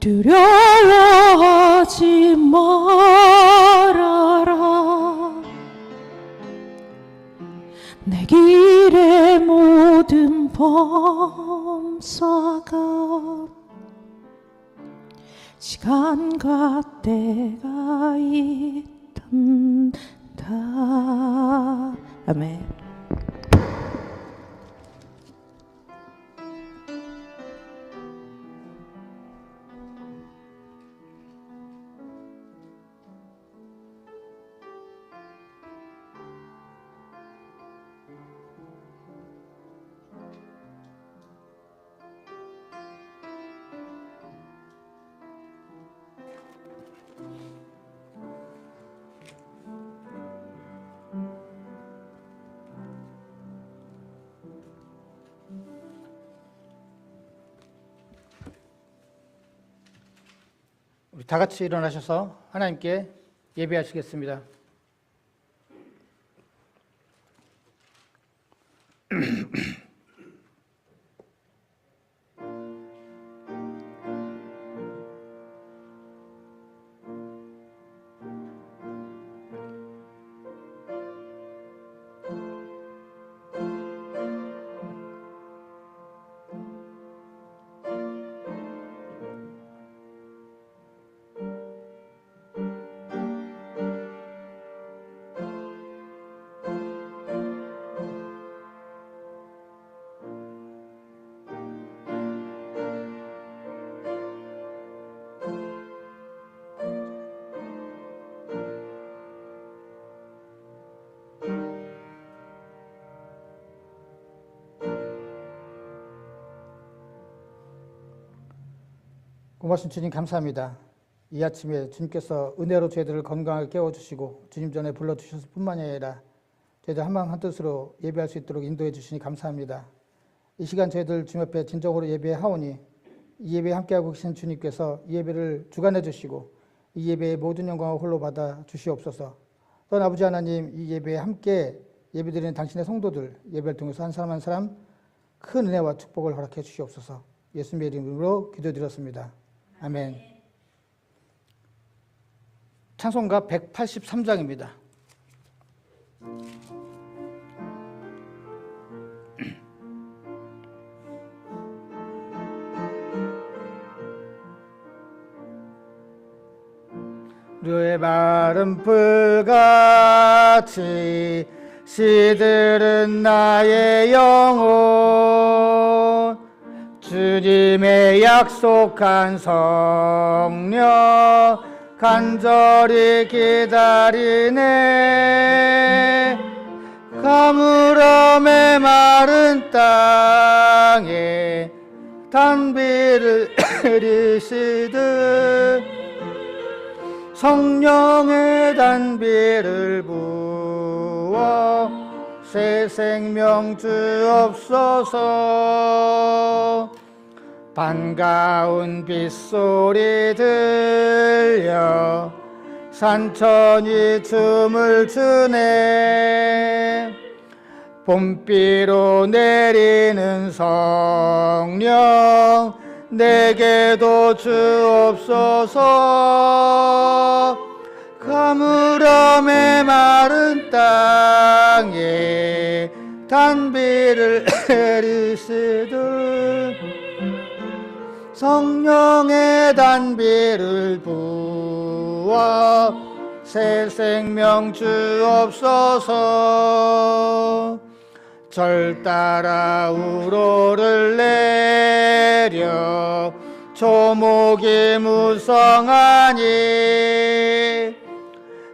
두려워하지 말아라. 내 길의 모든 범사가 시간과 때가 있단다. 아멘. 우리 다 같이 일어나셔서 하나님께 예배하시겠습니다. 고맙습니다. 주님 감사합니다. 이 아침에 주님께서 은혜로 저희들을 건강하게 깨워주시고 주님 전에 불러주셨을 뿐만이 아니라 저희들 한마음 한뜻으로 예배할 수 있도록 인도해 주시니 감사합니다. 이 시간 저희들 주님 앞에 진정으로 예배하오니 이 예배에 함께하고 계신 주님께서 이 예배를 주관해 주시고 이 예배의 모든 영광을 홀로 받아 주시옵소서. 또한 아버지 하나님, 이 예배에 함께 예배드리는 당신의 성도들 예배를 통해서 한 사람 한 사람 큰 은혜와 축복을 허락해 주시옵소서. 예수님의 이름으로 기도드렸습니다. 아멘. 찬송가 183장입니다. 류의 마른 풀같이 시들은 나의 영혼, 주님의 약속한 성령 간절히 기다리네. 가물어 메마른 땅에 단비를 흐리시듯 성령의 단비를 부어 새 생명 주옵소서. 반가운 빗소리 들려 산천이 춤을 추네. 봄비로 내리는 성령 내게도 주옵소서. 가물어 메마른 땅에 단비를 흐리시듯 성령의 단비를 부어 새 생명 주옵소서. 절 따라 우로를 내려 조목이 무성하니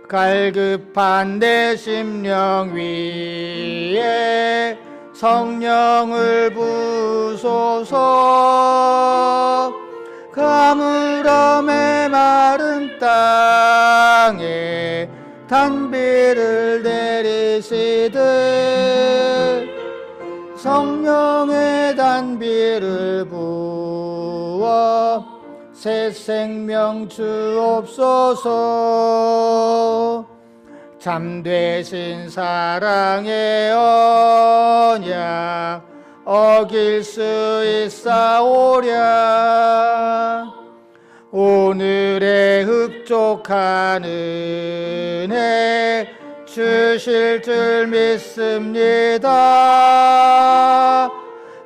갈급한 내 심령 위에 성령을 부소서. 가물어 메마른 땅에 단비를 내리시듯 성령의 단비를 부어 새 생명 주옵소서. 참되신 사랑의 언약 어길 수 있사오랴. 오늘의 흡족한 은혜 주실 줄 믿습니다.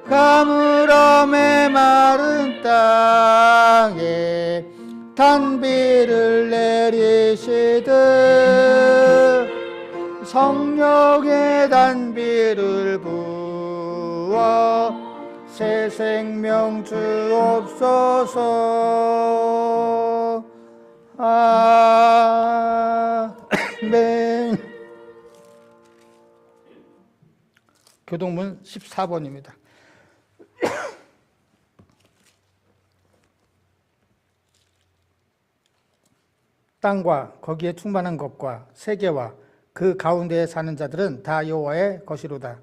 가물어 메마른 땅에 단비를 내리시듯 성령의 단비를 부어 새 생명 주옵소서. 아멘. 교동문 14번입니다. 땅과 거기에 충만한 것과 세계와 그 가운데에 사는 자들은 다 여호와의 것이로다.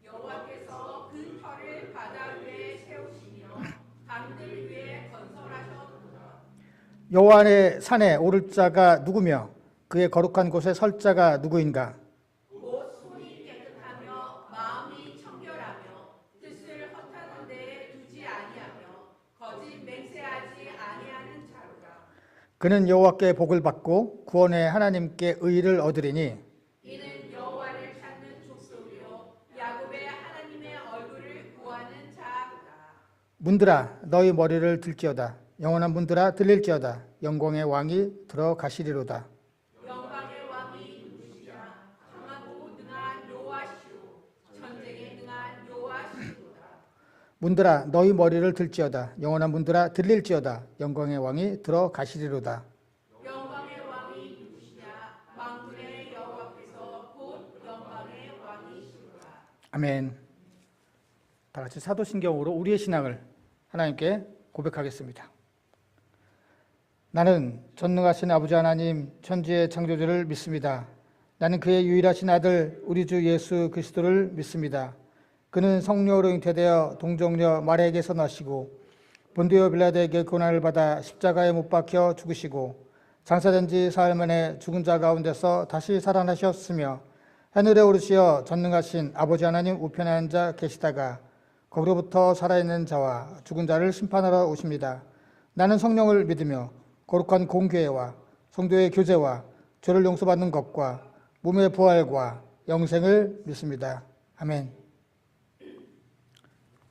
여호와께서 그 터를 바다 위에 세우시며 강들 위에 건설하셨도다. 여호와의 산에 오를 자가 누구며 그의 거룩한 곳에 설 자가 누구인가? 곧 손이 깨끗하며 마음이 청결하며 뜻을 허탄한 데에 두지 아니하며 거짓 맹세하지 아니하는 자로다. 그는 여호와께 복을 받고 구원의 하나님께 의를 얻으리니 이는 여호와를 찾는 족속이요 야곱의 하나님의 얼굴을 구하는 자로다. 문들아 너희 머리를 들지어다. 영원한 문들아 들릴지어다. 영광의 왕이 들어가시리로다. 영광의 왕이 누구시냐? 강하고 능한 여호와시오 전쟁에 능한 여호와시로다. 문들아 너희 머리를 들지어다. 영원한 문들아 들릴지어다. 영광의 왕이 들어가시리로다. 영광의 왕이 누구시냐? 만군의 여호와께서 곧 영광의 왕이시로다. 아멘. 다 같이 사도신경으로 우리의 신앙을 하나님께 고백하겠습니다. 나는 전능하신 아버지 하나님 천지의 창조주를 믿습니다. 나는 그의 유일하신 아들 우리 주 예수 그리스도를 믿습니다. 그는 성령으로 잉태되어 동정녀 마리아에게서 나시고 본디오 빌라도에게 고난을 받아 십자가에 못 박혀 죽으시고 장사된 지 사흘 만에 죽은 자 가운데서 다시 살아나셨으며 하늘에 오르시어 전능하신 아버지 하나님 우편에 앉아 계시다가 거기로부터 살아있는 자와 죽은 자를 심판하러 오십니다. 나는 성령을 믿으며 거룩한 공교회와 성도의 교제와 죄를 용서받는 것과 몸의 부활과 영생을 믿습니다. 아멘.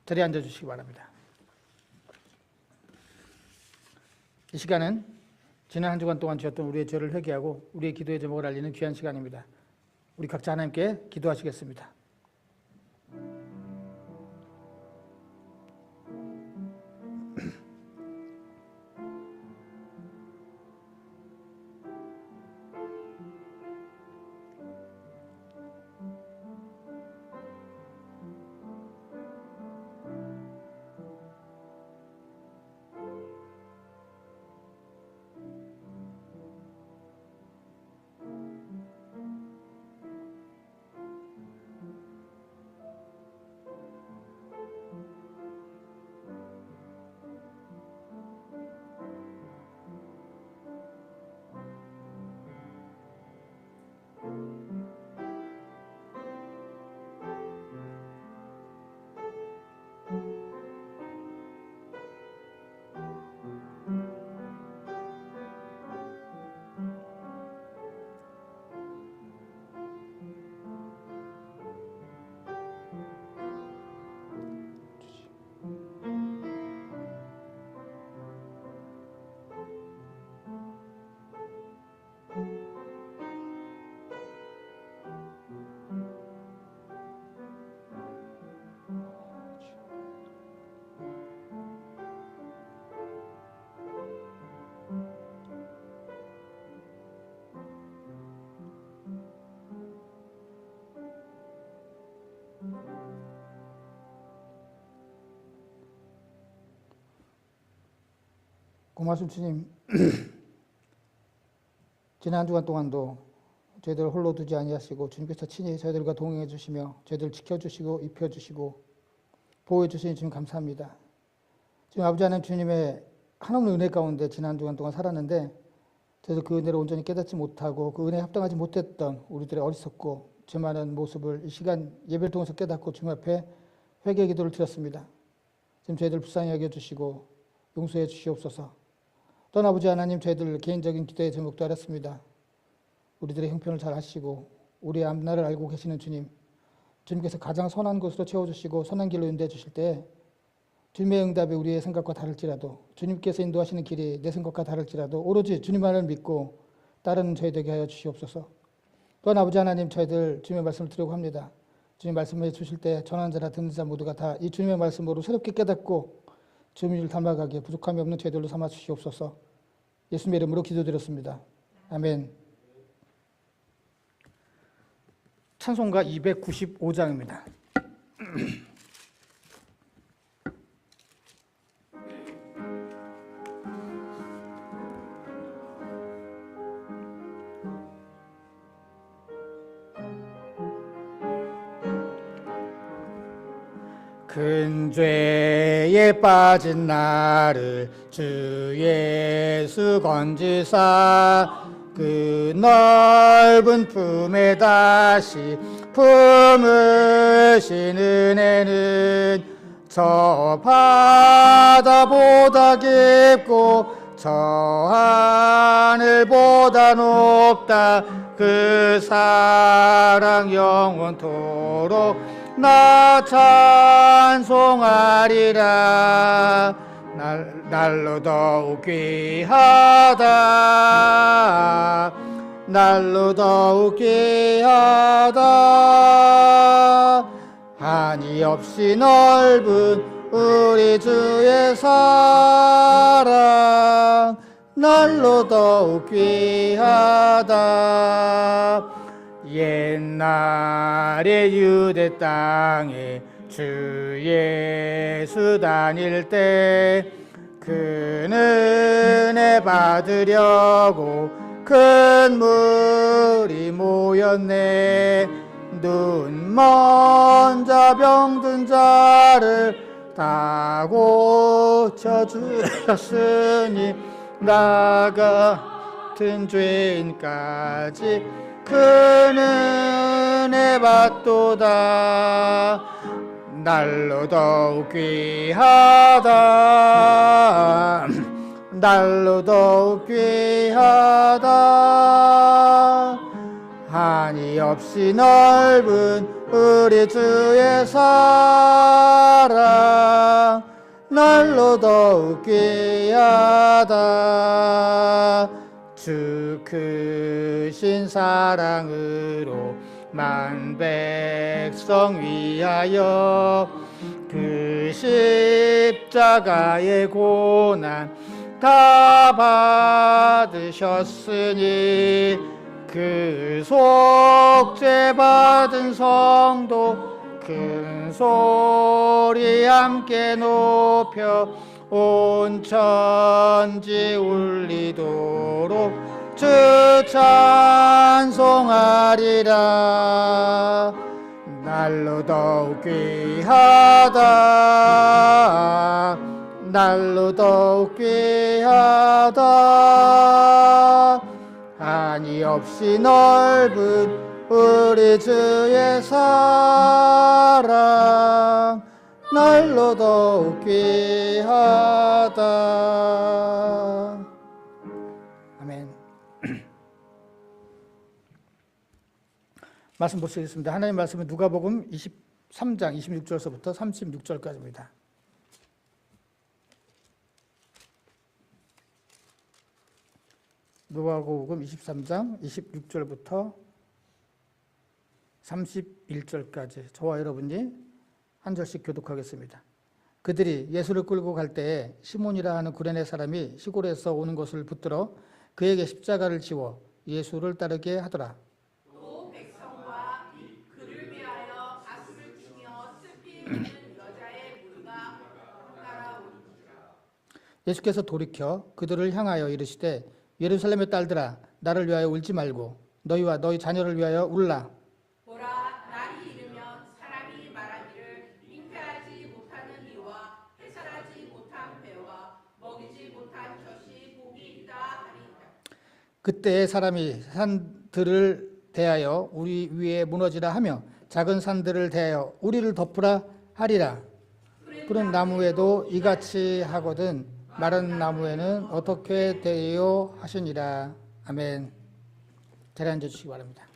자리에 앉아주시기 바랍니다. 이 시간은 지난 한 주간 동안 지었던 우리의 죄를 회개하고 우리의 기도의 제목을 알리는 귀한 시간입니다. 우리 각자 하나님께 기도하시겠습니다. 고마우신 주님, 지난 한 주간 동안도 저희들을 홀로 두지 아니하시고 주님께서 친히 저희들과 동행해 주시며 저희들을 지켜주시고 입혀주시고 보호해 주시니 주님 감사합니다. 지금 아버지 하나님 주님의 한없는 은혜 가운데 지난 한 주간 동안 살았는데 저희들 그 은혜를 온전히 깨닫지 못하고 그 은혜에 합당하지 못했던 우리들의 어리석고 죄 많은 모습을 이 시간 예배를 통해서 깨닫고 주님 앞에 회개의 기도를 드렸습니다. 지금 저희들 불쌍히 여겨주시고 용서해 주시옵소서. 또한 아버지 하나님, 저희들 개인적인 기도의 제목도 알았습니다. 우리들의 형편을 잘 하시고 우리의 앞날을 알고 계시는 주님, 주님께서 가장 선한 곳으로 채워주시고 선한 길로 인도해 주실 때 주님의 응답이 우리의 생각과 다를지라도, 주님께서 인도하시는 길이 내 생각과 다를지라도 오로지 주님만을 믿고 따르는 저희 되게 하여 주시옵소서. 또한 아버지 하나님, 저희들 주님의 말씀을 드리려고 합니다. 주님 말씀해 주실 때 전하는 자나 듣는 자 모두가 다 이 주님의 말씀으로 새롭게 깨닫고 주님을 닮아가기에 부족함이 없는 저희들로 삼아 주시옵소서. 예수님의 이름으로 기도드렸습니다. 아멘. 찬송가 295장입니다. 큰 죄에 빠진 나를 주 예수 건지사 그 넓은 품에 다시 품으신 은혜는 저 바다보다 깊고 저 하늘보다 높다. 그 사랑 영원토록 나 찬송하리라. 날로 더욱 귀하다. 날로 더욱 귀하다. 한이 없이 넓은 우리 주의 사랑 날로 더욱 귀하다. 옛날에 유대 땅에 주 예수 다닐 때 큰 은혜 받으려고 큰 물이 모였네. 눈 먼 자 병든 자를 다 고쳐주셨으니 나 같은 죄인까지 큰 은혜 받도다. 날로 더욱 귀하다. 날로 더욱 귀하다. 한이 없이 넓은 우리 주의 사랑 날로 더욱 귀하다. 주 크신 사랑으로 만 백성 위하여 그 십자가의 고난 다 받으셨으니 그 속죄 받은 성도 큰 소리 함께 높여 온 천지 울리도록 주 찬송하리라. 날로 더욱 귀하다. 날로 더욱 귀하다. 한이 없이 넓은 우리 주의 사랑 날로 더욱 귀하다. 아멘. 말씀 보시겠습니다. 하나님 말씀은 누가복음 23장 26절서부터 36절까지입니다. 누가복음 23장 26절부터 31절까지 저와 여러분이 한 절씩 교독하겠습니다. 그들이 예수를 끌고 갈 때에 시몬이라 하는 구레네 사람이 시골에서 오는 것을 붙들어 그에게 십자가를 지워 예수를 따르게 하더라. 또 백성과 그를 위하여 가슴을 치며 슬피 우는 여자의 무리가 따라오니라. 예수께서 돌이켜 그들을 향하여 이르시되 예루살렘의 딸들아 나를 위하여 울지 말고 너희와 너희 자녀를 위하여 울라. 보라, 날이 이르면 사람이 말하기를 잉태하지 못하는 이와 해산하지 못한 배와 먹이지 못한 젖이 복이 있다 하리이다. 그때에 사람이 산들을 대하여 우리 위에 무너지라 하며 작은 산들을 대하여 우리를 덮으라 하리라. 푸른 나무에도 이같이 하거든 마른 나무에는 어떻게 되리요 하시니라. 아멘. 자리에 앉아주시기 바랍니다.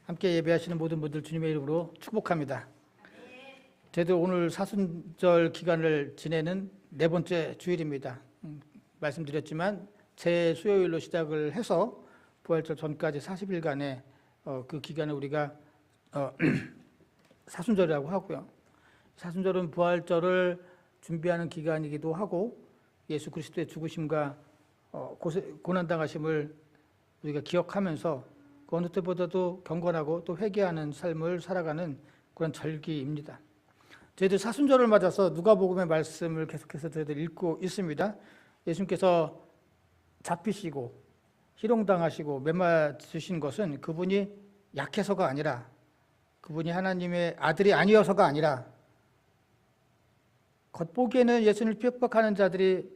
함께 예배하시는 모든 분들 주님의 이름으로 축복합니다. 저희도 오늘 사순절 기간을 지내는 네 번째 주일입니다. 말씀드렸지만 제 수요일로 시작을 해서 부활절 전까지 40일간의 그 기간을 우리가 사순절이라고 하고요. 사순절은 부활절을 준비하는 기간이기도 하고 예수 그리스도의 죽으심과 고난당하심을 우리가 기억하면서 그 어느 때보다도 경건하고 또 회개하는 삶을 살아가는 그런 절기입니다. 저희들 사순절을 맞아서 누가복음의 말씀을 계속해서 저희들 읽고 있습니다. 예수님께서 잡히시고 희롱당하시고 매맞으신 것은 그분이 약해서가 아니라, 그분이 하나님의 아들이 아니어서가 아니라, 겉보기에는 예수님을 핍박하는 자들이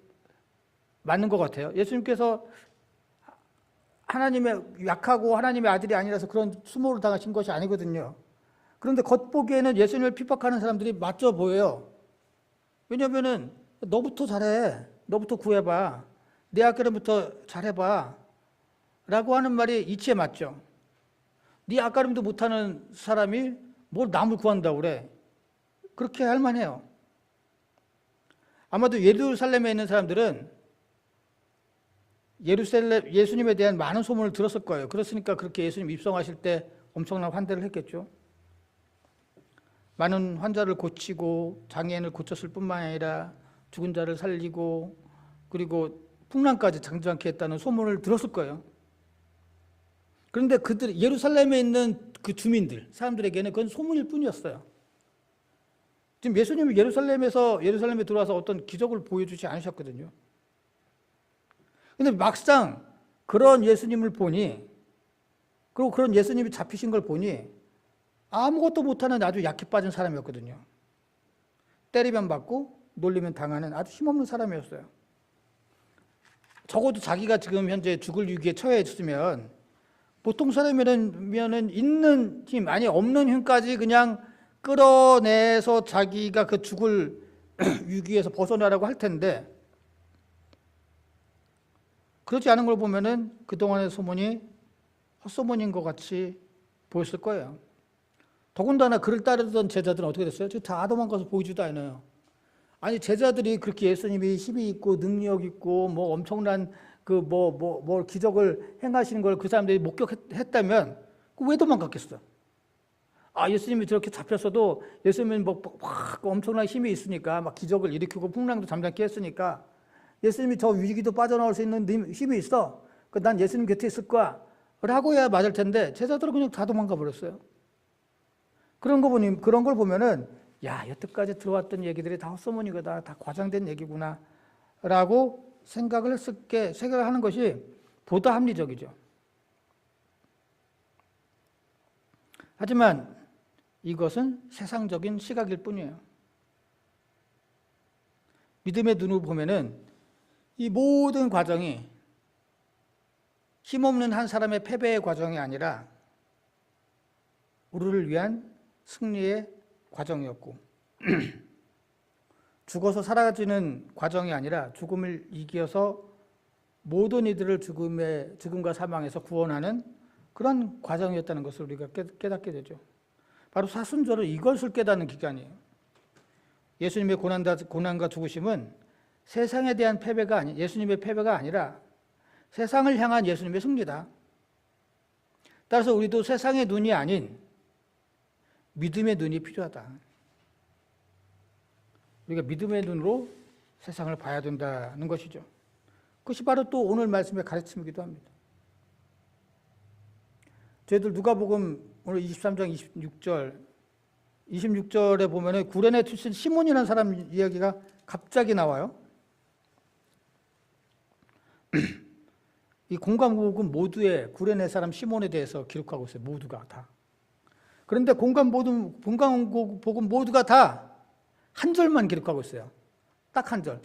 맞는 것 같아요. 예수님께서 하나님의 약하고 하나님의 아들이 아니라서 그런 수모를 당하신 것이 아니거든요. 그런데 겉보기에는 예수님을 핍박하는 사람들이 맞져 보여요. 왜냐하면은 너부터 잘해, 너부터 구해봐, 내 앞가림부터 잘해봐 라고 하는 말이 이치에 맞죠. 네 앞가림도 못하는 사람이 뭘 남을 구한다고 그래. 그렇게 할 만해요. 아마도 예루살렘에 있는 사람들은 예수님에 대한 많은 소문을 들었을 거예요. 그렇으니까 그렇게 예수님 입성하실 때 엄청난 환대를 했겠죠. 많은 환자를 고치고 장애인을 고쳤을 뿐만 아니라 죽은 자를 살리고 그리고 풍랑까지 장장케 했다는 소문을 들었을 거예요. 그런데 예루살렘에 있는 그 주민들, 사람들에게는 그건 소문일 뿐이었어요. 지금 예수님이 예루살렘에 들어와서 어떤 기적을 보여주지 않으셨거든요. 근데 막상 그런 예수님을 보니, 그리고 그런 예수님이 잡히신 걸 보니 아무것도 못하는 아주 약해 빠진 사람이었거든요. 때리면 맞고 놀리면 당하는 아주 힘없는 사람이었어요. 적어도 자기가 지금 현재 죽을 위기에 처해 있으면 보통 사람이면은 있는 힘, 아니 없는 힘까지 그냥 끌어내서 자기가 그 죽을 위기에서 벗어나라고 할 텐데, 그렇지 않은 걸 보면은 그동안의 소문이 헛소문인 것 같이 보였을 거예요. 더군다나 그를 따르던 제자들은 어떻게 됐어요? 다 도망가서 보이지도 않아요. 아니, 제자들이 그렇게 예수님이 힘이 있고 능력 있고 뭐 엄청난 뭐 기적을 행하시는 걸 그 사람들이 목격했다면 왜 도망갔겠어? 아, 예수님이 저렇게 잡혔어도 예수님은 막 엄청난 힘이 있으니까 막 기적을 일으키고 풍랑도 잠잠케 했으니까 예수님이 저 위기도 빠져나올 수 있는 힘이 있어. 난 예수님 곁에 있을 거야. 라고 해야 맞을 텐데 제자들은 그냥 다 도망가 버렸어요. 그런 걸 보면은 야, 여태까지 들어왔던 얘기들이 다 헛소문이구나, 다 과장된 얘기구나 라고 생각하는 것이 보다 합리적이죠. 하지만 이것은 세상적인 시각일 뿐이에요. 믿음의 눈으로 보면은 이 모든 과정이 힘없는 한 사람의 패배의 과정이 아니라 우리를 위한 승리의 과정이었고, 죽어서 사라지는 과정이 아니라 죽음을 이겨서 모든 이들을 죽음과 사망에서 구원하는 그런 과정이었다는 것을 우리가 깨닫게 되죠. 바로 사순절은 이것을 깨닫는 기간이에요. 예수님의 고난과 죽으심은 세상에 대한 예수님의 패배가 아니라 세상을 향한 예수님의 승리다. 따라서 우리도 세상의 눈이 아닌 믿음의 눈이 필요하다. 우리가 믿음의 눈으로 세상을 봐야 된다는 것이죠. 그것이 바로 또 오늘 말씀의 가르침이기도 합니다. 저희들 누가복음 오늘 23장 26절에 보면은 구레네 출신 시몬이라는 사람 이야기가 갑자기 나와요. 이 공관복음 모두에 구레네 사람 시몬에 대해서 기록하고 있어요. 모두가 다. 그런데 공관복음 모두가 다 한 절만 기록하고 있어요. 딱 한 절.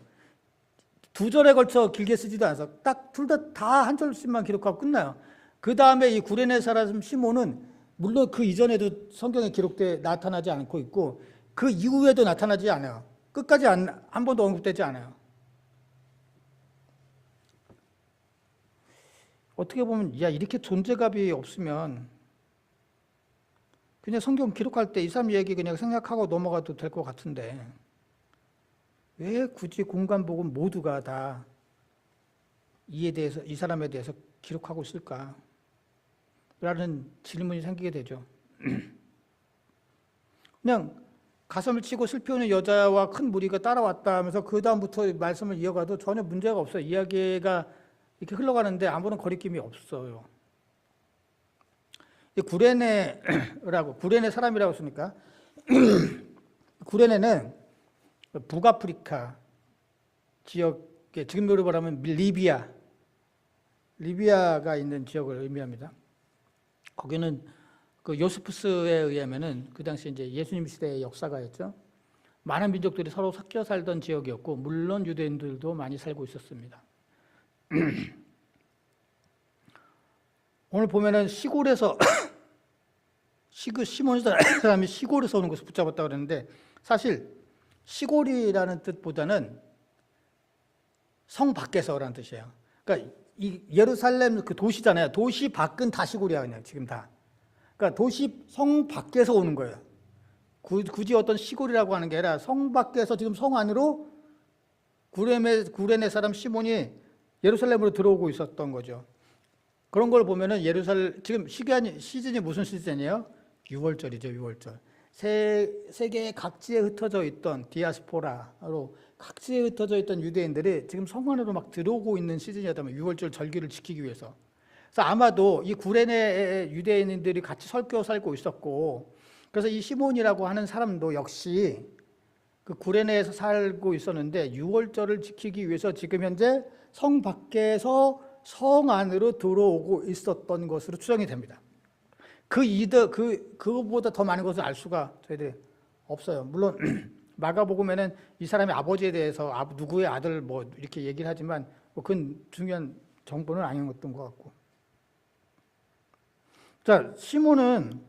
두 절에 걸쳐 길게 쓰지도 않아서 딱 둘 다 한 절씩만 기록하고 끝나요. 그 다음에 이 구레네 사람 시몬은 물론 그 이전에도 성경에 나타나지 않고 있고 그 이후에도 나타나지 않아요. 끝까지 한 번도 언급되지 않아요. 어떻게 보면 야 이렇게 존재감이 없으면 그냥 성경 기록할 때 이 사람 얘기 그냥 생략하고 넘어가도 될 것 같은데 왜 굳이 공간복음 모두가 다 이에 대해서 이 사람에 대해서 기록하고 있을까? 라는 질문이 생기게 되죠. 그냥 가슴을 치고 슬피 우는 여자와 큰 무리가 따라왔다 하면서 그 다음부터 말씀을 이어가도 전혀 문제가 없어요. 이야기가 이렇게 흘러가는데 아무런 거리낌이 없어요. 구레네 사람이라고 했으니까 구레네는 북아프리카 지역에 지금으로 말하면 리비아가 있는 지역을 의미합니다. 거기는 그 요스푸스에 의하면은 그 당시 이제 예수님 시대의 역사가였죠. 많은 민족들이 서로 섞여 살던 지역이었고 물론 유대인들도 많이 살고 있었습니다. 오늘 보면은 시골에서 시몬이라는 사람이 시골에서 오는 것을 붙잡았다고 그랬는데 사실 시골이라는 뜻보다는 성 밖에서라는 뜻이에요. 그러니까 이 예루살렘 그 도시잖아요. 도시 밖은 다 시골이야 그냥 지금 다. 그러니까 도시 성 밖에서 오는 거예요. 굳이 어떤 시골이라고 하는 게 아니라 성 밖에서 지금 성 안으로 구레네 사람 시몬이 예루살렘으로 들어오고 있었던 거죠. 그런 걸 보면은 지금 시즌이 무슨 시즌이에요? 6월절이죠, 6월절. 세계 각지에 흩어져 있던 디아스포라로 각지에 흩어져 있던 유대인들이 지금 성 안으로 막 들어오고 있는 시즌이었다면 6월절 절기를 지키기 위해서. 그래서 아마도 이 구레네 유대인들이 같이 섞여 살고 있었고, 그래서 이 시몬이라고 하는 사람도 역시 그 구레네에서 살고 있었는데 6월절을 지키기 위해서 지금 현재 성 밖에서 성 안으로 들어오고 있었던 것으로 추정이 됩니다. 그거보다 더 많은 것을 알 수가 저희들이 없어요. 물론 마가복음에는 이 사람의 아버지에 대해서 누구의 아들 뭐 이렇게 얘기를 하지만 뭐 그건 중요한 정보는 아니었던 것 같고. 자, 시몬은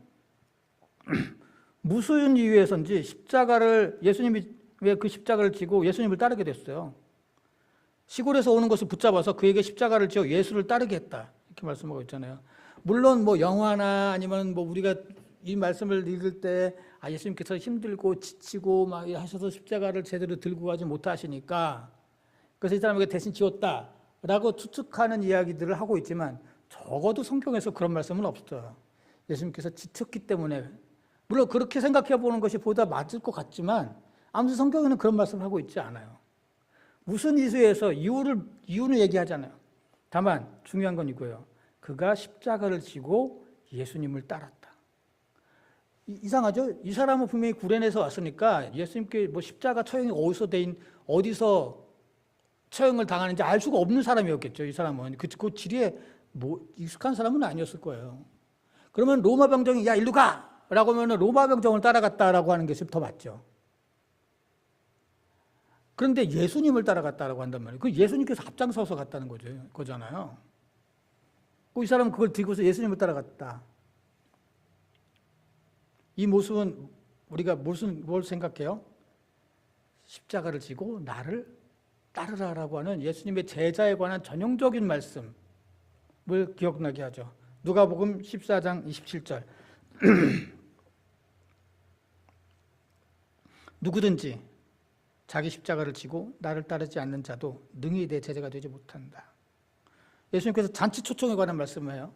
무슨 이유에서인지 예수님이 왜 그 십자가를 지고 예수님을 따르게 됐어요. 시골에서 오는 것을 붙잡아서 그에게 십자가를 지어 예수를 따르게 했다. 이렇게 말씀하고 있잖아요. 물론 뭐 영화나 아니면 뭐 우리가 이 말씀을 읽을 때 예수님께서 힘들고 지치고 막 하셔서 십자가를 제대로 들고 가지 못하시니까 그래서 이 사람에게 대신 지었다라고 추측하는 이야기들을 하고 있지만 적어도 성경에서 그런 말씀은 없어요. 예수님께서 지쳤기 때문에 물론 그렇게 생각해 보는 것이 보다 맞을 것 같지만 아무튼 성경에는 그런 말씀을 하고 있지 않아요. 무슨 이유에서 이유는 얘기하잖아요. 다만 중요한 건 이거예요. 그가 십자가를 지고 예수님을 따랐다. 이상하죠? 이 사람은 분명히 구레네에서 왔으니까 예수님께 뭐 십자가 처형이 어디서 처형을 당하는지 알 수가 없는 사람이었겠죠. 이 사람은 그 지리에 뭐 익숙한 사람은 아니었을 거예요. 그러면 로마 병정이 야 일로 가라고 하면 로마 병정을 따라갔다라고 하는 것이 더 맞죠. 그런데 예수님을 따라갔다라고 한단 말이에요. 그 예수님께서 앞장서서 갔다는 거잖아요. 이 사람은 그걸 들고서 예수님을 따라갔다. 이 모습은 우리가 뭘 생각해요? 십자가를 지고 나를 따르라라고 하는 예수님의 제자에 관한 전형적인 말씀을 기억나게 하죠. 누가복음 14장 27절. 누구든지 자기 십자가를 지고 나를 따르지 않는 자도 능히 내 제자가 되지 못한다. 예수님께서 잔치 초청에 관한 말씀을 해요.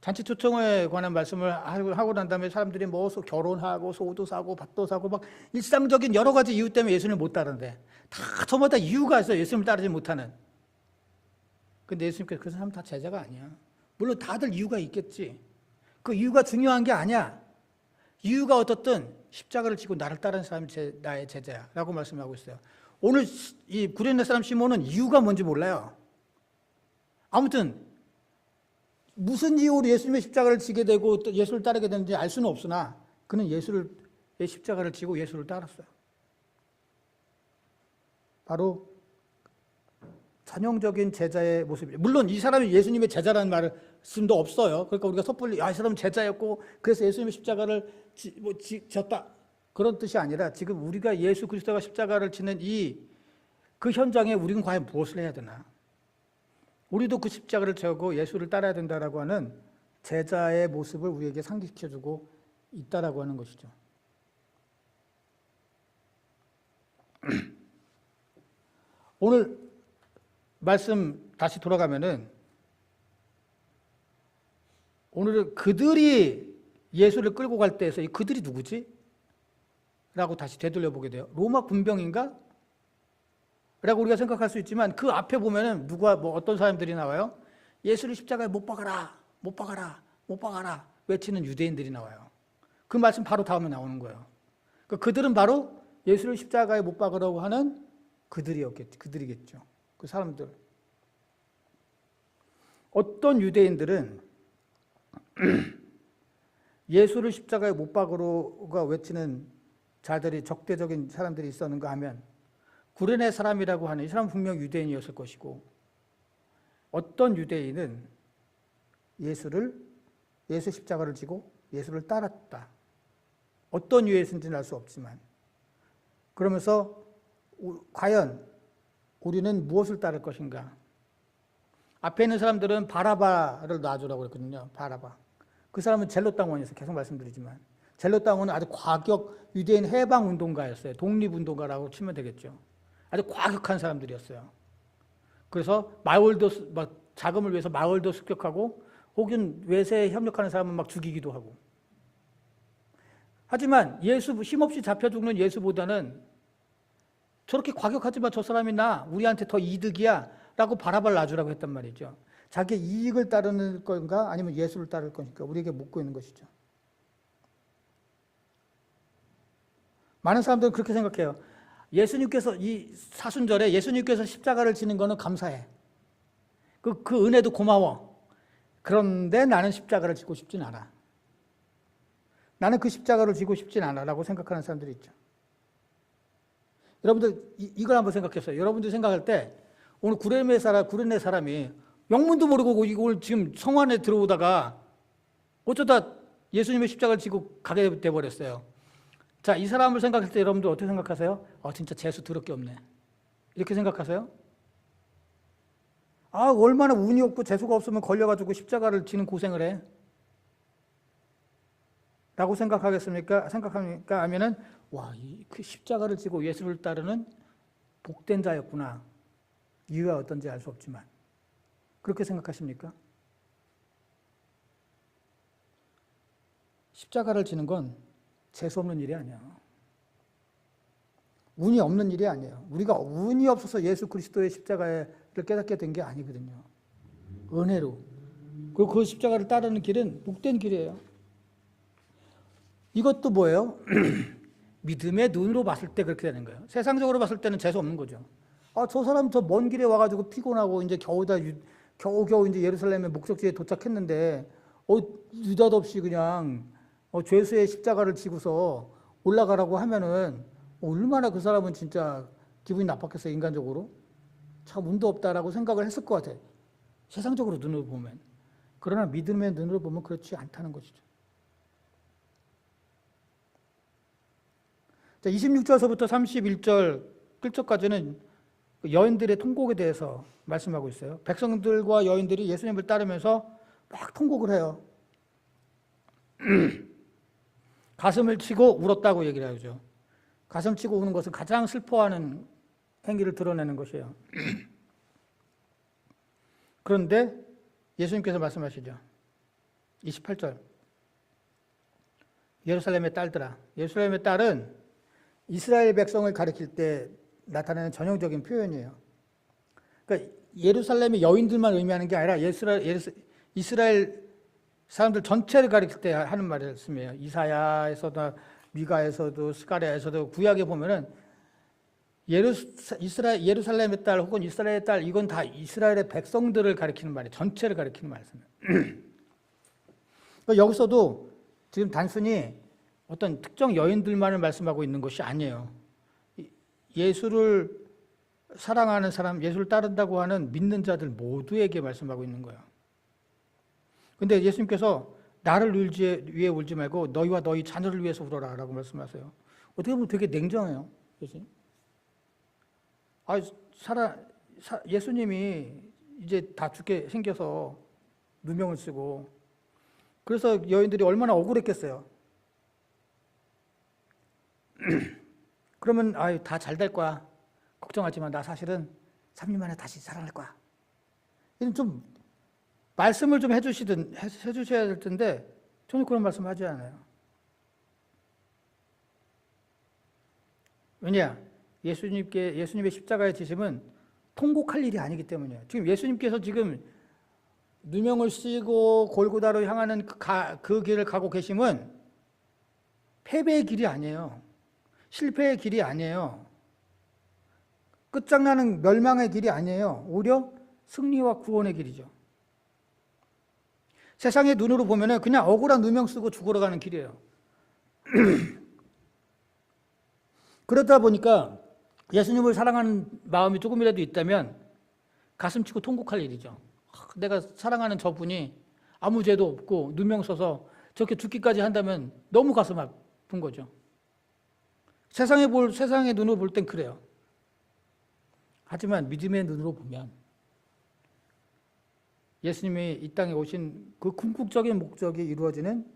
잔치 초청에 관한 말씀을 하고 난 다음에 사람들이 뭐 결혼하고 소도 사고 밭도 사고 막 일상적인 여러 가지 이유 때문에 예수님을 못 따르는데 다 저마다 이유가 있어요. 예수님을 따르지 못하는. 근데 예수님께서 그 사람 다 제자가 아니야. 물론 다들 이유가 있겠지. 그 이유가 중요한 게 아니야. 이유가 어떻든 십자가를 지고 나를 따르는 사람이 나의 제자야 라고 말씀하고 있어요. 오늘 이 구레네 사람 시몬은 이유가 뭔지 몰라요. 아무튼 무슨 이유로 예수님의 십자가를 지게 되고 또 예수를 따르게 되는지 알 수는 없으나 그는 예수의 십자가를 지고 예수를 따랐어요. 바로 전형적인 제자의 모습이에요. 물론 이 사람이 예수님의 제자라는 말씀도 없어요. 그러니까 우리가 섣불리 이 사람은 제자였고 그래서 예수님의 십자가를 지었다 그런 뜻이 아니라 지금 우리가 예수 그리스도가 십자가를 지는 그 현장에 우리는 과연 무엇을 해야 되나? 우리도 그 십자가를 지고 예수를 따라야 된다라고 하는 제자의 모습을 우리에게 상기시켜주고 있다라고 하는 것이죠. 오늘 말씀 다시 돌아가면은 오늘은 그들이 예수를 끌고 갈 때에서 이 그들이 누구지? 라고 다시 되돌려 보게 돼요. 로마 군병인가? 라고 우리가 생각할 수 있지만 그 앞에 보면은 어떤 사람들이 나와요? 예수를 십자가에 못 박아라, 못 박아라, 못 박아라 외치는 유대인들이 나와요. 그 말씀 바로 다음에 나오는 거예요. 그들은 바로 예수를 십자가에 못 박으라고 하는 그들이겠죠. 그 사람들. 어떤 유대인들은 예수를 십자가에 못 박으라고 외치는 자들이 적대적인 사람들이 있었는가 하면 구레네 사람이라고 하는 이 사람은 분명 유대인이었을 것이고, 어떤 유대인은 예수 십자가를 지고 예수를 따랐다. 어떤 이유에서인지는 알 수 없지만, 그러면서 과연 우리는 무엇을 따를 것인가? 앞에 있는 사람들은 바라바를 놔주라고 했거든요. 바라바. 그 사람은 젤롯당원이었어요. 계속 말씀드리지만 젤롯당원은 아주 과격 유대인 해방운동가였어요. 독립운동가라고 치면 되겠죠. 아주 과격한 사람들이었어요. 그래서 자금을 위해서 마을도 습격하고 혹은 외세에 협력하는 사람은 막 죽이기도 하고. 하지만 힘없이 잡혀 죽는 예수보다는 저렇게 과격하지만 저 사람이 우리한테 더 이득이야 라고 바라바를 놔주라고 했단 말이죠. 자기의 이익을 따르는 건가 아니면 예수를 따를 것인가 우리에게 묻고 있는 것이죠. 많은 사람들은 그렇게 생각해요. 예수님께서 이 사순절에 예수님께서 십자가를 지는 거는 감사해. 그 은혜도 고마워. 그런데 나는 십자가를 지고 싶진 않아. 나는 그 십자가를 지고 싶진 않아 라고 생각하는 사람들이 있죠. 여러분들 이걸 한번 생각했어요. 여러분들 생각할 때 오늘 구레네 사람이 영문도 모르고 이걸 지금 성 안에 들어오다가 어쩌다 예수님의 십자가를 지고 가게 돼버렸어요. 자, 이 사람을 생각할 때 여러분들 어떻게 생각하세요? 진짜 재수 더럽게 없네. 이렇게 생각하세요? 얼마나 운이 없고 재수가 없으면 걸려가지고 십자가를 지는 고생을 해. 라고 생각합니까? 하면은, 그 십자가를 지고 예수를 따르는 복된 자였구나. 이유가 어떤지 알 수 없지만. 그렇게 생각하십니까? 십자가를 지는 건 재수 없는 일이 아니야. 운이 없는 일이 아니에요. 우리가 운이 없어서 예수 그리스도의 십자가를 깨닫게 된 게 아니거든요. 은혜로. 그리고 그 십자가를 따르는 길은 복된 길이에요. 이것도 뭐예요? 믿음의 눈으로 봤을 때 그렇게 되는 거예요. 세상적으로 봤을 때는 재수 없는 거죠. 저 사람 저 먼 길에 와가지고 피곤하고 이제 겨우겨우 이제 예루살렘의 목적지에 도착했는데 느닷 없이 그냥 죄수의 십자가를 지고서 올라가라고 하면은 얼마나 그 사람은 진짜 기분이 나빴겠어요. 인간적으로. 참 운도 없다라고 생각을 했을 것 같아요. 세상적으로 눈으로 보면. 그러나 믿음의 눈으로 보면 그렇지 않다는 것이죠. 자, 26절서부터 31절 끝절까지는 여인들의 통곡에 대해서 말씀하고 있어요. 백성들과 여인들이 예수님을 따르면서 막 통곡을 해요. 가슴을 치고 울었다고 얘기를 하죠. 가슴 치고 우는 것은 가장 슬퍼하는 행위를 드러내는 것이에요. 그런데 예수님께서 말씀하시죠. 28절. 예루살렘의 딸들아. 예루살렘의 딸은 이스라엘 백성을 가리킬 때 나타나는 전형적인 표현이에요. 그러니까 예루살렘의 여인들만 의미하는 게 아니라 이스라엘 사람들 전체를 가리킬 때 하는 말씀이에요. 이사야에서도 미가에서도 스가랴에서도 구약에 보면은 예루살렘의 딸 혹은 이스라엘의 딸 이건 다 이스라엘의 백성들을 가리키는 말이에요. 전체를 가리키는 말씀이에요. 그러니까 여기서도 지금 단순히 어떤 특정 여인들만을 말씀하고 있는 것이 아니에요. 예수를 사랑하는 사람, 예수를 따른다고 하는 믿는 자들 모두에게 말씀하고 있는 거예요. 근데 예수님께서 나를 위해 울지 말고 너희와 너희 자녀를 위해서 울어라 라고 말씀하세요. 어떻게 보면 되게 냉정해요. 예수님. 예수님이 이제 다 죽게 생겨서 누명을 쓰고 그래서 여인들이 얼마나 억울했겠어요. 그러면 다 잘 될 거야. 걱정하지 마. 나 사실은 3일 만에 다시 살아날 거야. 이런 좀 말씀을 좀 해주셔야 될 텐데 전혀 그런 말씀 하지 않아요. 왜냐? 예수님의 십자가의 지심은 통곡할 일이 아니기 때문이에요. 지금 예수님께서 지금 누명을 쓰고 골고다로 향하는 그 길을 가고 계심은 패배의 길이 아니에요. 실패의 길이 아니에요. 끝장나는 멸망의 길이 아니에요. 오히려 승리와 구원의 길이죠. 세상의 눈으로 보면 그냥 억울한 누명 쓰고 죽으러 가는 길이에요. 그러다 보니까 예수님을 사랑하는 마음이 조금이라도 있다면 가슴 치고 통곡할 일이죠. 내가 사랑하는 저분이 아무 죄도 없고 누명 써서 저렇게 죽기까지 한다면 너무 가슴 아픈 거죠. 세상의 눈으로 볼 땐 그래요. 하지만 믿음의 눈으로 보면 예수님이 이 땅에 오신 그 궁극적인 목적이 이루어지는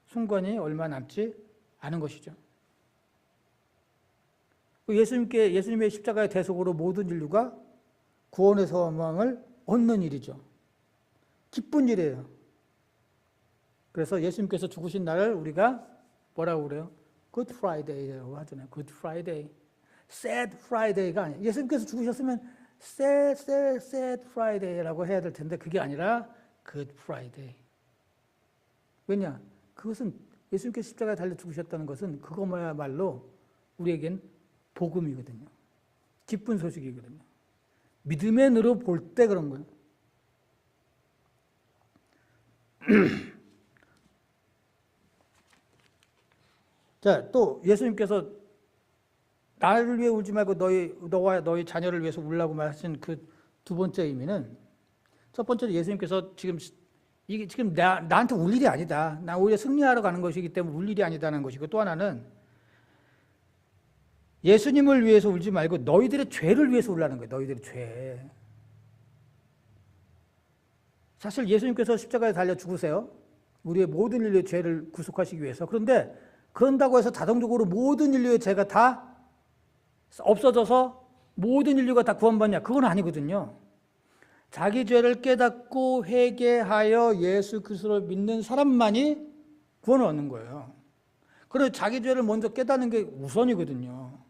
순간이 얼마 남지 않은 것이죠. 예수님의 십자가의 대속으로 모든 인류가 구원의 소망을 얻는 일이죠. 기쁜 일이에요. 그래서 예수님께서 죽으신 날을 우리가 뭐라고 그래요? Good Friday라고 하잖아요. Good Friday. Sad Friday가 아니에요. 예수님께서 죽으셨으면 Sad Friday라고 해야 될 텐데 그게 아니라 Good Friday. 왜냐? 그것은 예수님께서 십자가에 달려 죽으셨다는 것은 그것야말로 우리에겐 복음이거든요. 기쁜 소식이거든요. 믿음의 눈으로 볼 때 그런 거예요. 자, 또 예수님께서 나를 위해 울지 말고 너와 너희 자녀를 위해서 울라고 말하신 그 두 번째 의미는, 첫 번째로 예수님께서 이게 지금 나한테 울 일이 아니다. 나 오히려 승리하러 가는 것이기 때문에 울 일이 아니다는 것이고, 또 하나는 예수님을 위해서 울지 말고 너희들의 죄를 위해서 울라는 거예요. 너희들의 죄. 사실 예수님께서 십자가에 달려 죽으세요. 우리의 모든 인류의 죄를 구속하시기 위해서. 그런데 그런다고 해서 자동적으로 모든 인류의 죄가 다 없어져서 모든 인류가 다 구원받냐? 그건 아니거든요. 자기 죄를 깨닫고 회개하여 예수 그리스도를 믿는 사람만이 구원을 얻는 거예요. 그래서 자기 죄를 먼저 깨닫는 게 우선이거든요.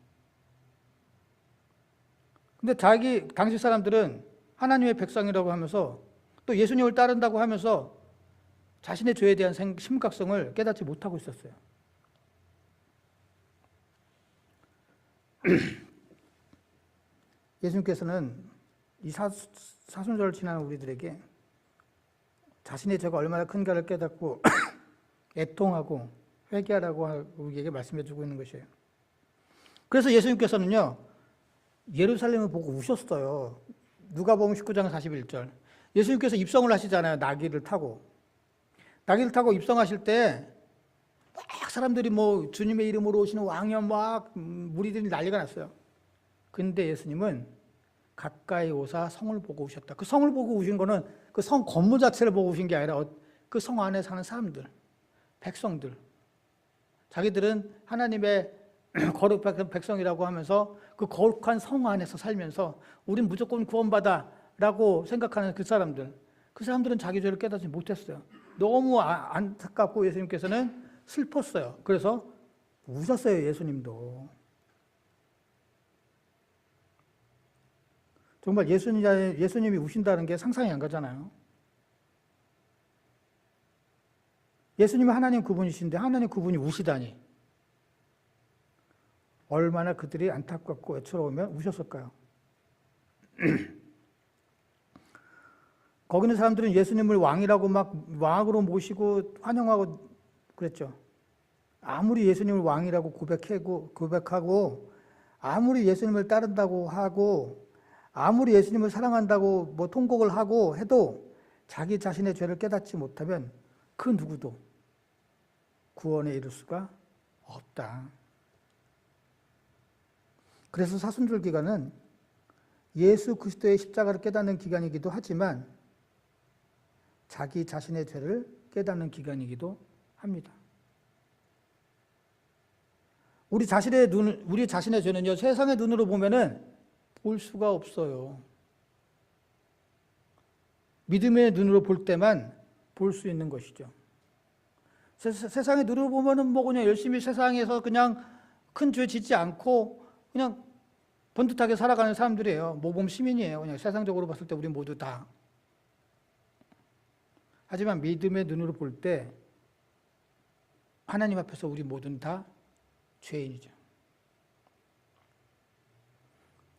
근데 당시 사람들은 하나님의 백성이라고 하면서 또 예수님을 따른다고 하면서 자신의 죄에 대한 심각성을 깨닫지 못하고 있었어요. 예수님께서는 이 사순절을 지나는 우리들에게 자신의 죄가 얼마나 큰가를 깨닫고 애통하고 회개하라고 우리에게 말씀해 주고 있는 것이에요. 그래서 예수님께서는요, 예루살렘을 보고 우셨어요. 누가복음 19장 41절. 예수님께서 입성을 하시잖아요. 나귀를 타고 입성하실 때 막 사람들이 주님의 이름으로 오시는 왕이여 막 무리들이 난리가 났어요. 근데 예수님은 가까이 오사 성을 보고 오셨다. 그 성을 보고 오신 거는 그 성 건물 자체를 보고 오신 게 아니라 그 성 안에 사는 사람들, 백성들. 자기들은 하나님의 거룩한 백성이라고 하면서 그 거룩한 성 안에서 살면서 우린 무조건 구원받아 라고 생각하는 그 사람들은 자기 죄를 깨닫지 못했어요. 너무 안타깝고 예수님께서는 슬펐어요. 그래서 우셨어요. 예수님도. 정말 예수님이 우신다는 게 상상이 안 가잖아요. 예수님은 하나님 그분이신데 하나님 그분이 우시다니. 얼마나 그들이 안타깝고 외로우면 우셨을까요? 거기 있는 사람들은 예수님을 왕이라고 막 왕으로 모시고 환영하고 그랬죠. 아무리 예수님을 왕이라고 고백하고 아무리 예수님을 따른다고 하고 아무리 예수님을 사랑한다고 통곡을 하고 해도 자기 자신의 죄를 깨닫지 못하면 그 누구도 구원에 이를 수가 없다. 그래서 사순절 기간은 예수 그리스도의 십자가를 깨닫는 기간이기도 하지만 자기 자신의 죄를 깨닫는 기간이기도 합니다. 우리 자신의 죄는요, 세상의 눈으로 보면은 볼 수가 없어요. 믿음의 눈으로 볼 때만 볼 수 있는 것이죠. 세상의 눈으로 보면은 뭐 그냥 열심히 세상에서 그냥 큰 죄 짓지 않고 그냥 번듯하게 살아가는 사람들이에요. 모범 시민이에요. 그냥 세상적으로 봤을 때 우리 모두 다. 하지만 믿음의 눈으로 볼 때 하나님 앞에서 우리 모두는 다 죄인이죠.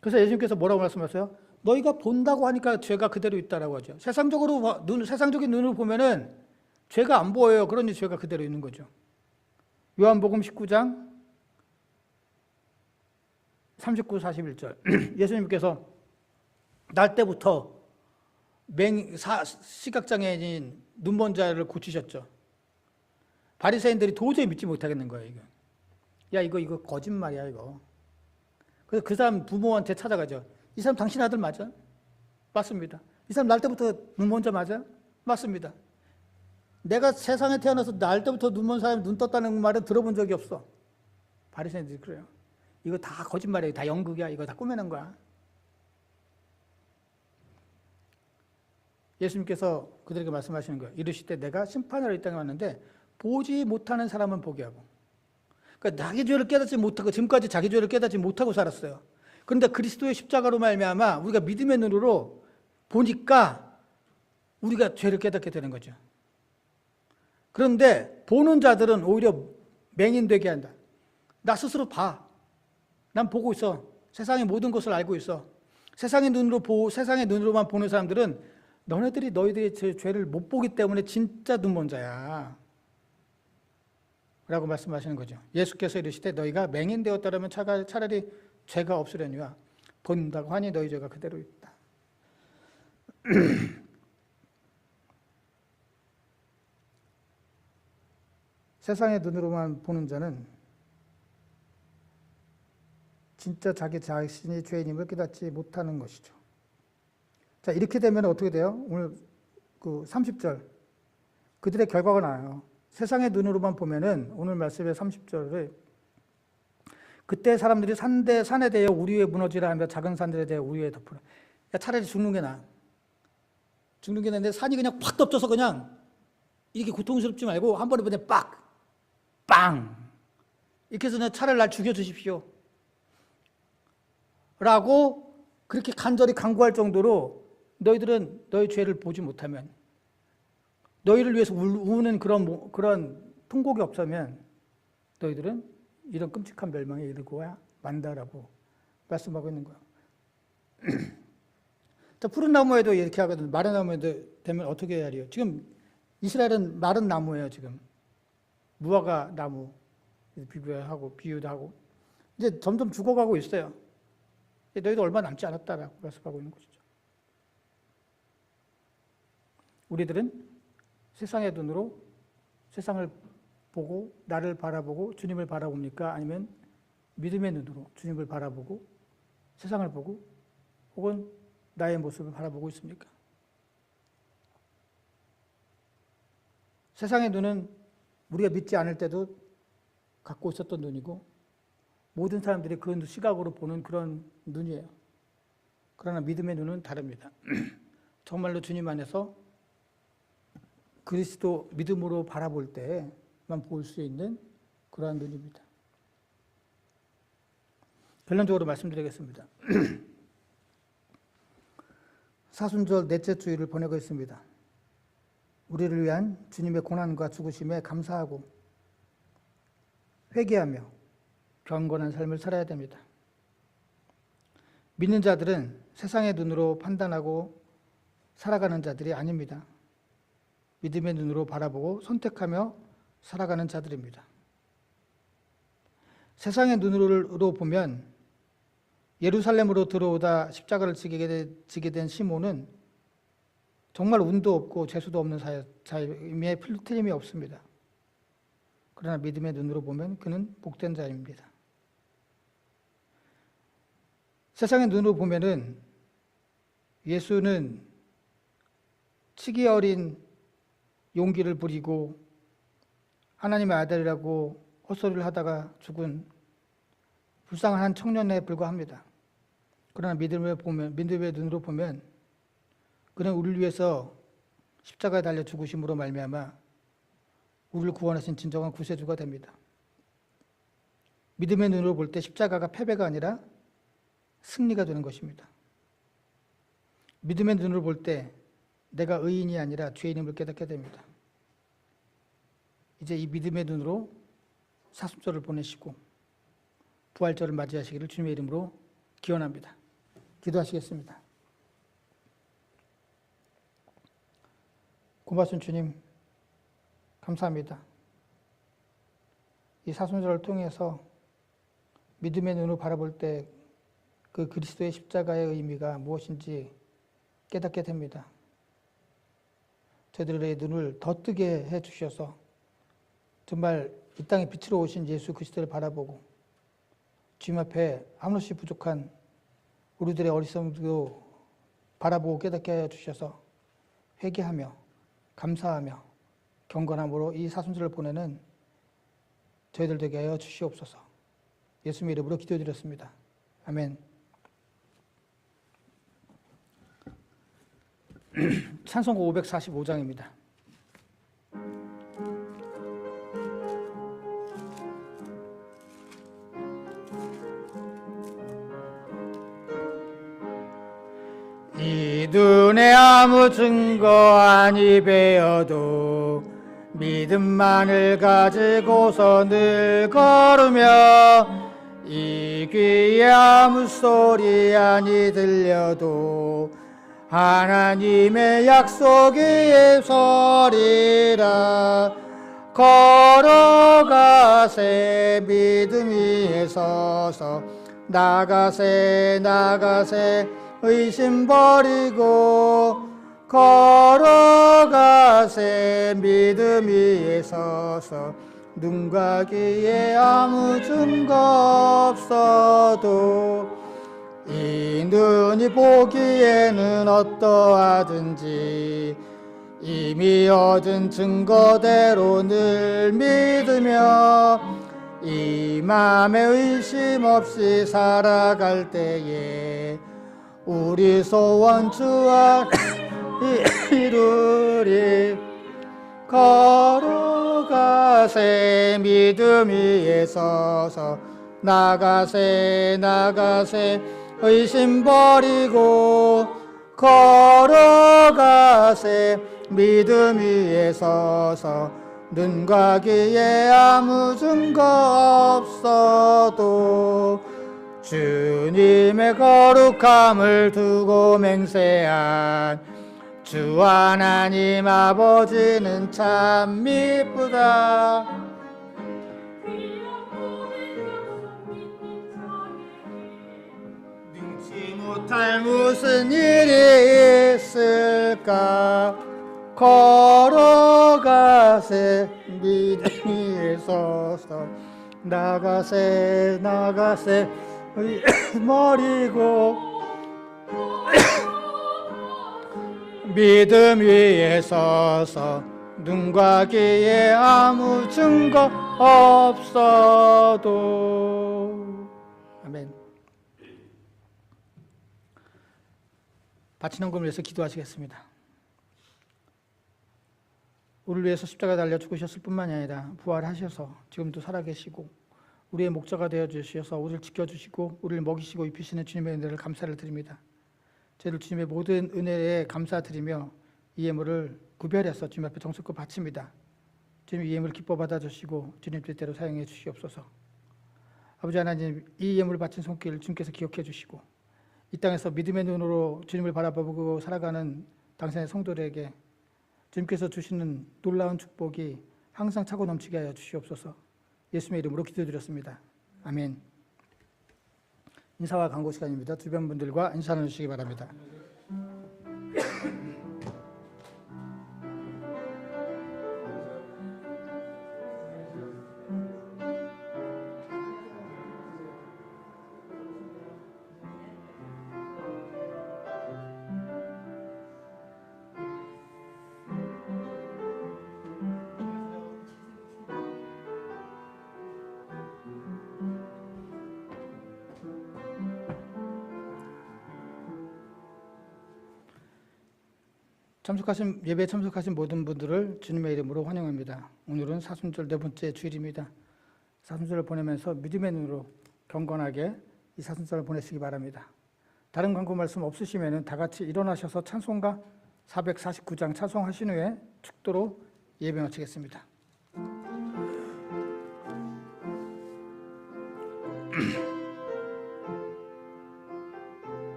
그래서 예수님께서 뭐라고 말씀하셨어요? 너희가 본다고 하니까 죄가 그대로 있다라고 하죠. 세상적인 눈으로 보면은 죄가 안 보여요. 그러니 죄가 그대로 있는 거죠. 요한복음 19장 39, 41절 예수님께서 날 때부터 시각장애인 눈먼 자를 고치셨죠. 바리새인들이 도저히 믿지 못하겠는 거예요. 이거. 야 이거 거짓말이야 이거. 그래서 그 사람 부모한테 찾아가죠. 이 사람 당신 아들 맞아? 맞습니다. 이 사람 날 때부터 눈먼 자 맞아? 맞습니다. 내가 세상에 태어나서 날 때부터 눈먼 사람이 눈 떴다는 말은 들어본 적이 없어. 바리새인들이 그래요. 이거 다 거짓말이야. 다 연극이야. 이거 다 꾸며낸 거야. 예수님께서 그들에게 말씀하시는 거예요. 이르시되 내가 심판하러 이 땅에 왔는데 보지 못하는 사람은 보게 하고. 그러니까 자기 죄를 깨닫지 못하고 지금까지 자기 죄를 깨닫지 못하고 살았어요. 그런데 그리스도의 십자가로 말미암아 우리가 믿음의 눈으로 보니까 우리가 죄를 깨닫게 되는 거죠. 그런데 보는 자들은 오히려 맹인되게 한다. 나 스스로 봐. 난 보고 있어. 세상의 모든 것을 알고 있어. 세상의 눈으로만 보는 사람들은 너희들이 죄를 못 보기 때문에 진짜 눈먼 자야. 라고 말씀하시는 거죠. 예수께서 이르시되 너희가 맹인 되었다면 차라리 죄가 없으려니와 본다고 하니 너희 죄가 그대로 있다. 세상의 눈으로만 보는 자는 진짜 자기 자신이 죄인임을 깨닫지 못하는 것이죠. 자, 이렇게 되면 어떻게 돼요? 오늘 그 30절. 그들의 결과가 나와요. 세상의 눈으로만 보면은 오늘 말씀의 30절에 그때 사람들이 산에 대해 우리 위에 무너지라 하며 작은 산들에 대해 우리 위에 덮으라. 그러니까 차라리 죽는 게 나아. 죽는 게 나은데 산이 그냥 팍 덮쳐서 그냥 이렇게 고통스럽지 말고 한 번에 그냥 빵! 이렇게 해서 그냥 차라리 날 죽여주십시오. 라고 그렇게 간절히 간구할 정도로 너희들은 너희 죄를 보지 못하면 너희를 위해서 우는 그런 통곡이 없으면 너희들은 이런 끔찍한 멸망에 이르고야 만다라고 말씀하고 있는 거예요. 자, 푸른 나무에도 이렇게 하거든. 마른 나무에도 되면 어떻게 해야 해요? 지금 이스라엘은 마른 나무예요. 지금 무화과 나무 비유도 하고 이제 점점 죽어가고 있어요. 너희도 얼마 남지 않았다라고 말씀하고 있는 것이죠. 우리들은 세상의 눈으로 세상을 보고 나를 바라보고 주님을 바라봅니까? 아니면 믿음의 눈으로 주님을 바라보고 세상을 보고 혹은 나의 모습을 바라보고 있습니까? 세상의 눈은 우리가 믿지 않을 때도 갖고 있었던 눈이고 모든 사람들이 그 시각으로 보는 그런 눈이에요. 그러나 믿음의 눈은 다릅니다. 정말로 주님 안에서 그리스도 믿음으로 바라볼 때만 볼 수 있는 그러한 눈입니다. 결론적으로 말씀드리겠습니다. 사순절 넷째 주일을 보내고 있습니다. 우리를 위한 주님의 고난과 죽으심에 감사하고 회개하며 경건한 삶을 살아야 됩니다. 믿는 자들은 세상의 눈으로 판단하고 살아가는 자들이 아닙니다. 믿음의 눈으로 바라보고 선택하며 살아가는 자들입니다. 세상의 눈으로 보면 예루살렘으로 들어오다 십자가를 지게 된 시몬은 정말 운도 없고 재수도 없는 자임에 틀림이 없습니다. 그러나 믿음의 눈으로 보면 그는 복된 자입니다. 세상의 눈으로 보면은 예수는 치기 어린 용기를 부리고 하나님의 아들이라고 헛소리를 하다가 죽은 불쌍한 한 청년에 불과합니다. 그러나 믿음의 눈으로 보면 그는 우리를 위해서 십자가에 달려 죽으심으로 말미암아 우리를 구원하신 진정한 구세주가 됩니다. 믿음의 눈으로 볼 때 십자가가 패배가 아니라 승리가 되는 것입니다. 믿음의 눈으로 볼 때 내가 의인이 아니라 죄인임을 깨닫게 됩니다. 이제 이 믿음의 눈으로 사순절을 보내시고 부활절을 맞이하시기를 주님의 이름으로 기원합니다. 기도하시겠습니다. 고맙은 주님, 감사합니다. 이 사순절을 통해서 믿음의 눈으로 바라볼 때 그 그리스도의 십자가의 의미가 무엇인지 깨닫게 됩니다. 저희들의 눈을 더 뜨게 해주셔서 정말 이 땅에 빛으로 오신 예수 그리스도를 바라보고 주님 앞에 아무것이 부족한 우리들의 어리석음도 바라보고 깨닫게 하여 주셔서 회개하며 감사하며 경건함으로 이 사순절을 보내는 저희들 되게 하여 주시옵소서. 예수님의 이름으로 기도드렸습니다. 아멘. 찬송곡 545장입니다. 이 눈에 아무 증거 아니 배어도 믿음만을 가지고서 늘 걸으며 이 귀에 아무 소리 아니 들려도 하나님의 약속이 서리라. 걸어가세 믿음 위에 서서 나가세 의심 버리고 걸어가세 믿음 위에 서서 눈과 귀에 아무 증거 없어도 이 눈이 보기에는 어떠하든지 이미 얻은 증거대로 늘 믿으며 이 맘에 의심 없이 살아갈 때에 우리 소원 주 안에 이루리. 걸어가세 믿음 위에 서서 나가세 의심 버리고 걸어가세 믿음 위에 서서 눈과 귀에 아무 증거 없어도 주님의 거룩함을 두고 맹세한 주 하나님 아버지는 참 미쁘다. 능치 못할 무슨 일이 있을까. 걸어가세 믿음 위에 서서 나가세 버리고 믿음 위에 서서 눈과 귀에 아무 증거 없어도. 아멘. 바치는 금을 위해서 기도하시겠습니다. 우리를 위해서 십자가에 달려 죽으셨을 뿐만이 아니라 부활하셔서 지금도 살아계시고 우리의 목자가 되어주셔서 우리를 지켜주시고 우리를 먹이시고 입히시는 주님의 은혜를 감사를 드립니다. 저희들 주님의 모든 은혜에 감사드리며 이 예물을 구별해서 주님 앞에 정성껏 바칩니다. 주님 이 예물을 기뻐 받아주시고 주님 뜻대로 사용해 주시옵소서. 아버지 하나님, 이 예물을 바친 손길 주님께서 기억해 주시고 이 땅에서 믿음의 눈으로 주님을 바라보고 살아가는 당신의 성도들에게 주님께서 주시는 놀라운 축복이 항상 차고 넘치게 하여 주시옵소서. 예수님의 이름으로 기도드렸습니다. 아멘. 인사와 강고 시간입니다. 주변 분들과 인사 나누시기 바랍니다. 예배에 참석하신 모든 분들을 주님의 이름으로 환영합니다. 오늘은 사순절 네 번째 주일입니다. 사순절을 보내면서 믿음의 눈으로 경건하게 이 사순절을 보내시기 바랍니다. 다른 광고 말씀 없으시면 다 같이 일어나셔서 찬송가 449장 찬송하신 후에 축도로 예배 마치겠습니다.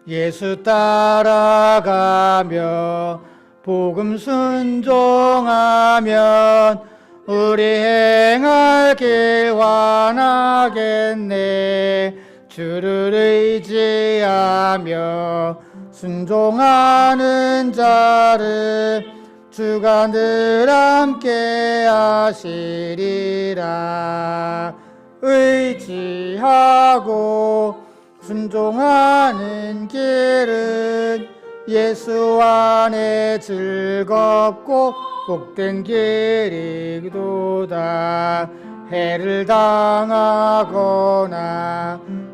예수 따라가며 복음 순종하면 우리 행할 길 완하겠네. 주를 의지하며 순종하는 자를 주가 늘 함께 하시리라. 의지하고 순종하는 길은 예수 안에 즐겁고 복된 길이도다. 해를 당하거나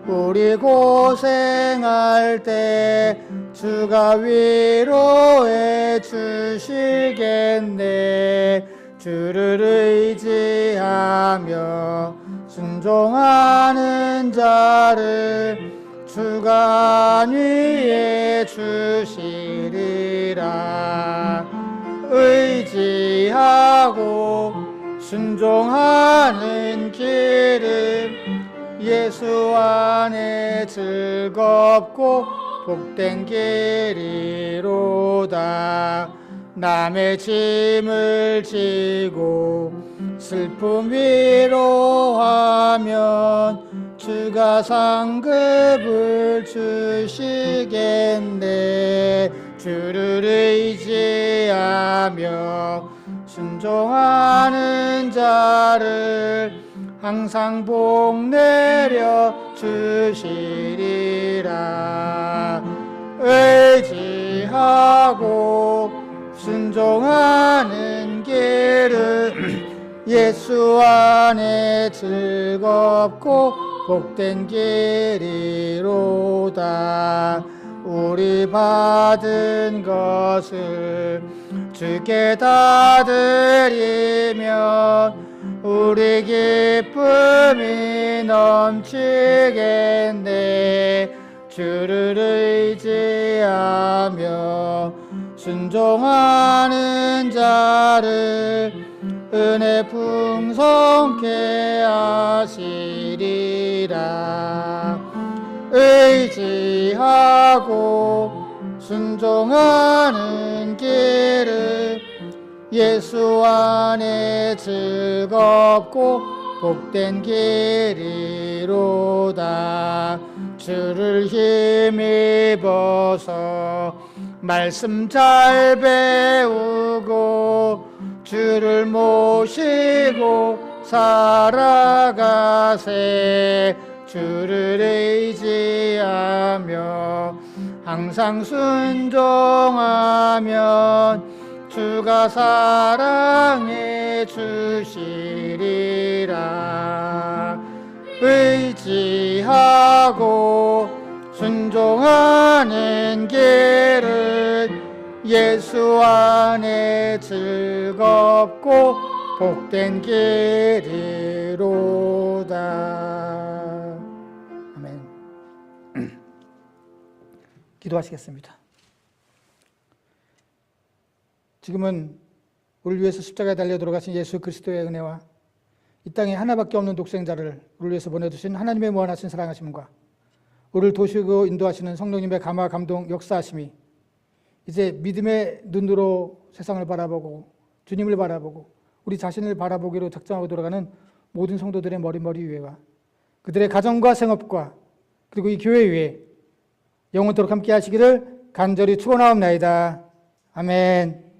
우리 고생할 때 주가 위로해 주시겠네. 주를 의지하며 순종하는 자를 주가 안위해 주시리라. 의지하고 순종하는 길은 예수 안에 즐겁고 복된 길이로다. 남의 짐을 지고 슬픔 위로하면 주가 상급을 주시겠네. 주를 의지하며 순종하는 자를 항상 복 내려 주시리라. 의지하고 순종하는 길은 예수 안에 즐겁고 복된 길이로다. 우리 받은 것을 주께 다 드리면 우리 기쁨이 넘치겠네. 주를 의지하며 순종하는 자를 은혜 풍성케 하시리라. 의지하고 순종하는 길은 예수 안에 즐겁고 복된 길이로다. 주를 힘입어서 말씀 잘 배우고 주를 모시고 살아가세. 주를 의지하며 항상 순종하면 주가 사랑해 주시리라. 의지하고 순종하는 길은 예수 안에 즐겁고 복된 길이로다. 아멘. 기도하시겠습니다. 지금은 우리를 위해서 십자가에 달려 돌아가신 예수 그리스도의 은혜와 이 땅에 하나밖에 없는 독생자를 우리를 위해서 보내주신 하나님의 무한하신 사랑하심과 우리를 도우시고 인도하시는 성령님의 감화 감동 역사하심이 이제 믿음의 눈으로 세상을 바라보고 주님을 바라보고 우리 자신을 바라보기로 작정하고 돌아가는 모든 성도들의 머리 위에와 그들의 가정과 생업과 그리고 이 교회 위에 영원토록 함께 하시기를 간절히 축원하옵나이다. 아멘.